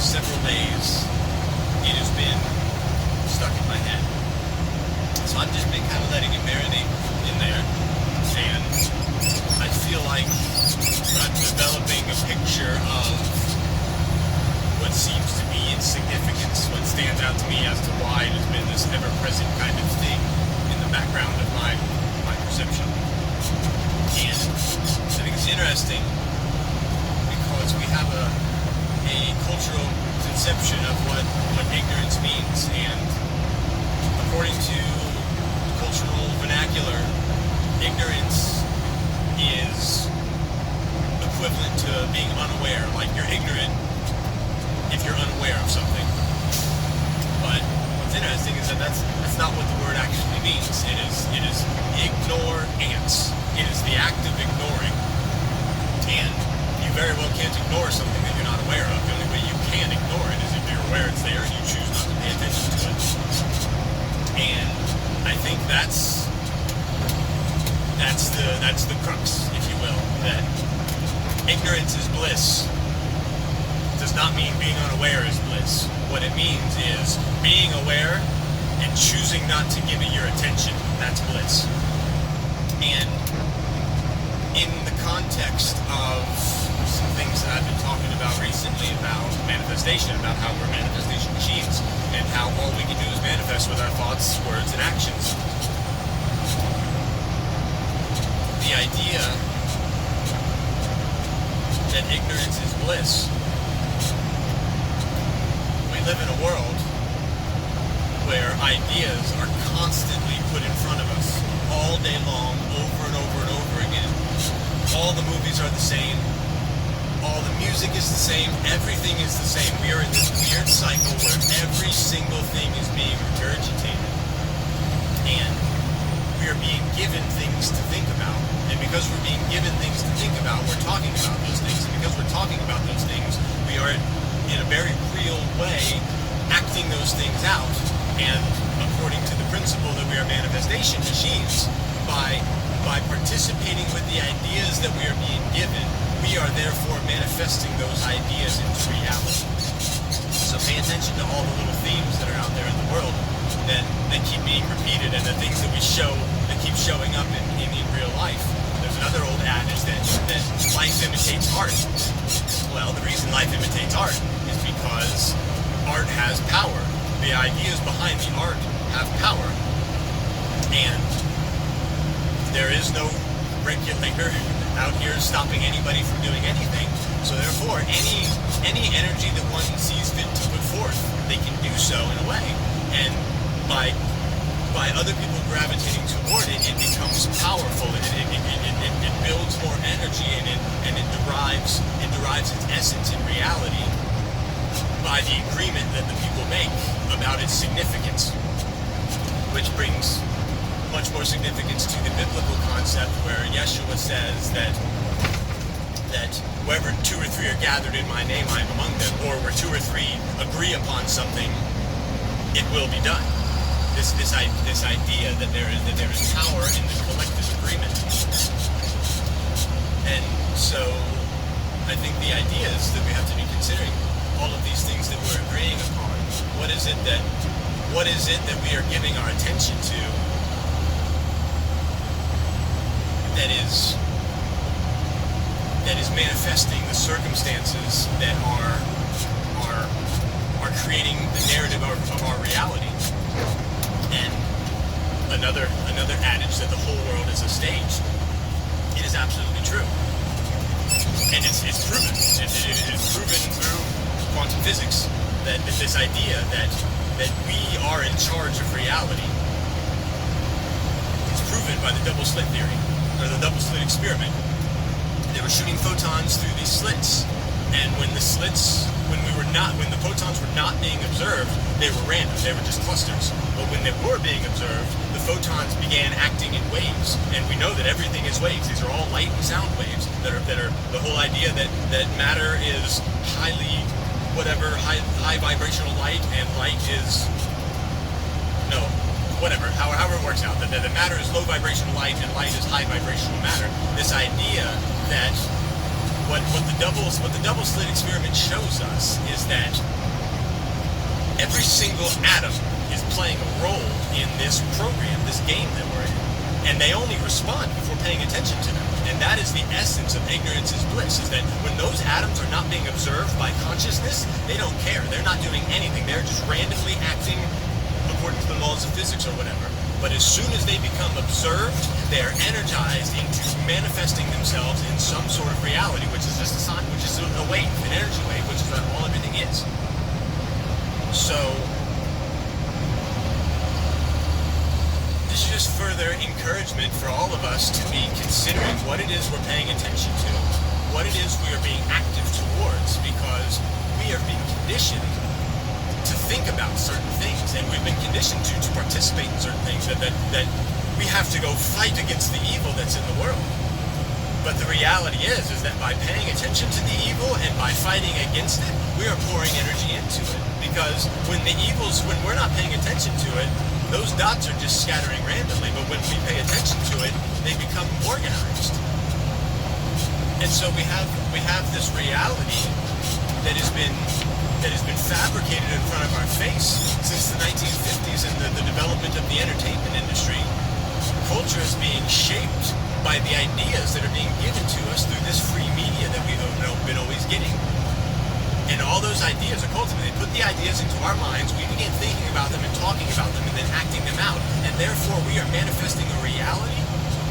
several days, it has been stuck in my head. So I've just been kind of letting it marinate in there, and I feel like I'm developing a picture of what seems to be insignificance, what stands out to me as to why it has been this ever-present kind of thing in the background of my perception. And I think it's interesting because we have a cultural conception of what ignorance means, and according to cultural vernacular, ignorance is equivalent to being unaware. Like, you're ignorant if you're unaware of something. But what's interesting is that that's not what the word actually means. It is ignorance. It is the act of ignoring. And you very well can't ignore something that you're not aware of. The only way you can ignore it is if you're aware it's there and you choose not to pay attention to it. And I think that's the crux, if you will, that ignorance is bliss does not mean being unaware is bliss. What it means is being aware and choosing not to give it your attention. That's bliss. And in the context of some things that I've been talking about recently about manifestation, about how we're manifestation machines, and how all we can do is manifest with our thoughts, words, and actions. The idea that ignorance is bliss. We live in a world where ideas are constantly put in front of us all day long, over and over and over again. All the movies are the same. All the music is the same. Everything is the same. We are in this weird cycle where every single thing is being regurgitated. And we are being given things to think about. And because we're being given things to think about, we're talking about those things. And because we're talking about those things, we are, in a very real way, acting those things out. And according to the principle that we are manifestation machines, by participating with the ideas that we are being given, we are therefore manifesting those ideas into reality. So pay attention to all the little themes that are out there in the world that keep being repeated, and the things that we show that keep showing up in real life. There's another old adage that life imitates art. Well, the reason life imitates art is because art has power. The ideas behind the art have power. And there is no regulator out here stopping anybody from doing anything. So therefore, any energy that one sees fit to put forth, they can do so in a way. And by other people gravitating toward it, it becomes powerful. It builds more energy, and it derives its essence in reality by the agreement that the people make about its significance, which brings much more significance to the biblical concept where Yeshua says that wherever 2 or 3 are gathered in my name, I am among them, or where 2 or 3 agree upon something, it will be done. This idea that there is power in the collective agreement. And so I think the idea is that we have to be considering all of these things that we're agreeing upon. What is it that we are giving our attention to that is manifesting the circumstances that are creating the narrative of our reality? And another adage that the whole world is a stage. It is absolutely true, and it's proven. It is proven through quantum physics that this idea that we are in charge of reality is proven by the double slit theory, or the double slit experiment. They were shooting photons through these slits, and when the photons were not being observed, they were random. They were just clusters. But when they were being observed, the photons began acting in waves, and we know that everything is waves. These are all light and sound waves that are the whole idea that matter is high vibrational light, and light is however it works out, that matter is low vibrational light and light is high vibrational matter. This idea that what what the double slit experiment shows us is that every single atom is playing a role in this program, this game that we're in. And they only respond if we're paying attention to them. And that is the essence of ignorance is bliss, is that when those atoms are not being observed by consciousness, they don't care. They're not doing anything. They're just randomly acting according to the laws of physics or whatever. But as soon as they become observed, they are energized into manifesting themselves in some sort of reality, which is just a sign, which is a wave, an energy wave, which is all everything is. So this is just further encouragement for all of us to be considering what it is we're paying attention to, what it is we are being active towards, because we are being conditioned to think about certain things, and we've been conditioned to participate in certain things, that we have to go fight against the evil that's in the world. But the reality is that by paying attention to the evil and by fighting against it, we are pouring energy into it. Because when we're not paying attention to it, those dots are just scattering randomly, but when we pay attention to it, they become organized. And so we have this reality that has been fabricated in front of our face since the 1950s and the development of the entertainment industry. Culture is being shaped by the ideas that are being given to us through this free media that we've been always getting. And all those ideas are cultivated. They put the ideas into our minds, we begin thinking about them and talking about them and then acting them out. And therefore we are manifesting a reality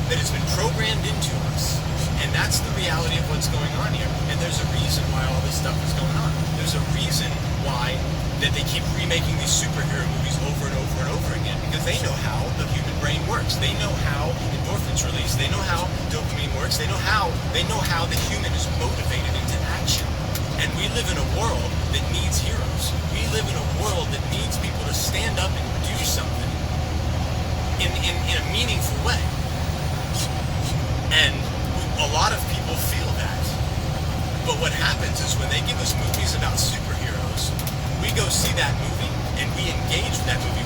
that has been programmed into us. And that's the reality of what's going on here. And there's a reason why all this stuff is going on. There's a reason why that they keep remaking these superhero movies over and over and over again, because they know how the human brain works. They know how endorphins release. They know how dopamine works. They know how the human is motivated into action. And we live in a world that needs heroes. We live in a world that needs people to stand up and do something in a meaningful way. And a lot of people feel that. But what happens is when they give us movies about superheroes, we go see that movie and we engage with that movie.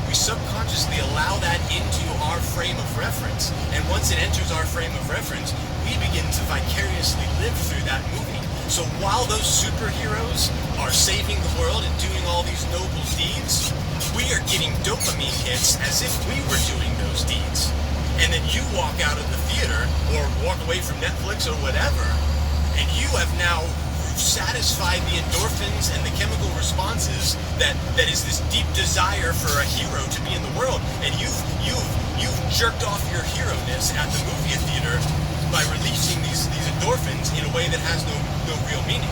We subconsciously allow that into our frame of reference. And once it enters our frame of reference, we begin to vicariously live through that movie. So while those superheroes are saving the world and doing all these noble deeds, we are getting dopamine hits as if we were doing those deeds. And then you walk out of the theater or walk away from Netflix or whatever, and you have now satisfied the endorphins and the chemical responses that is this deep desire for a hero to be in the world. And you've jerked off your hero-ness at the movie theater by releasing these endorphins in a way that has no real meaning.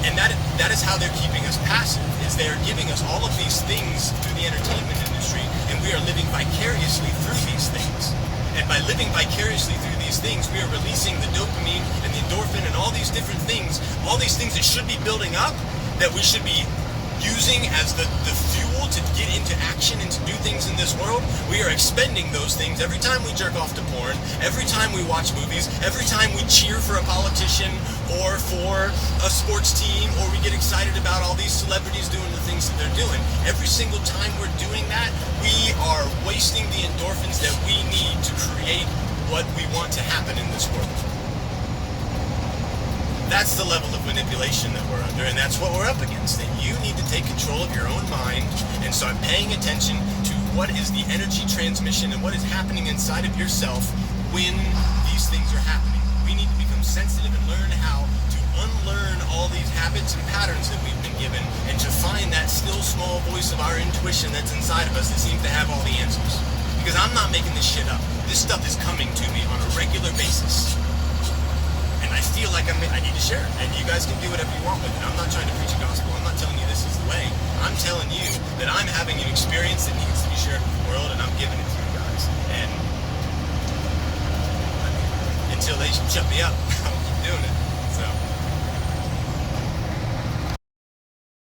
And that is how they're keeping us passive, is they're giving us all of these things through the entertainment industry, and we are living vicariously through these things. And by living vicariously through these things, we are releasing the dopamine and the endorphin and all these different things, all these things that should be building up, that we should be using as the fuel to get into action and to do things in this world. We are expending those things every time we jerk off to porn, every time we watch movies, every time we cheer for a politician or for a sports team, or we get excited about all these celebrities doing the things that they're doing. Every single time we're doing that, we are wasting the endorphins that we need to create what we want to happen in this world. That's the level of manipulation that we're under, and that's what we're up against. And you need to take control of your own mind and start paying attention to what is the energy transmission and what is happening inside of yourself when these things are happening. We need to become sensitive and learn how to unlearn all these habits and patterns that we've been given, and to find that still small voice of our intuition that's inside of us that seems to have all the answers. Because I'm not making this shit up. This stuff is coming to me on a regular basis. And I feel like I need to share it. And you guys can do whatever you want with it. I'm not trying to preach a gospel. I'm not telling you this is the way. I'm telling you that I'm having an experience that needs to be shared with the world, and I'm giving it to you guys. And until they shut me up, I'll keep doing it.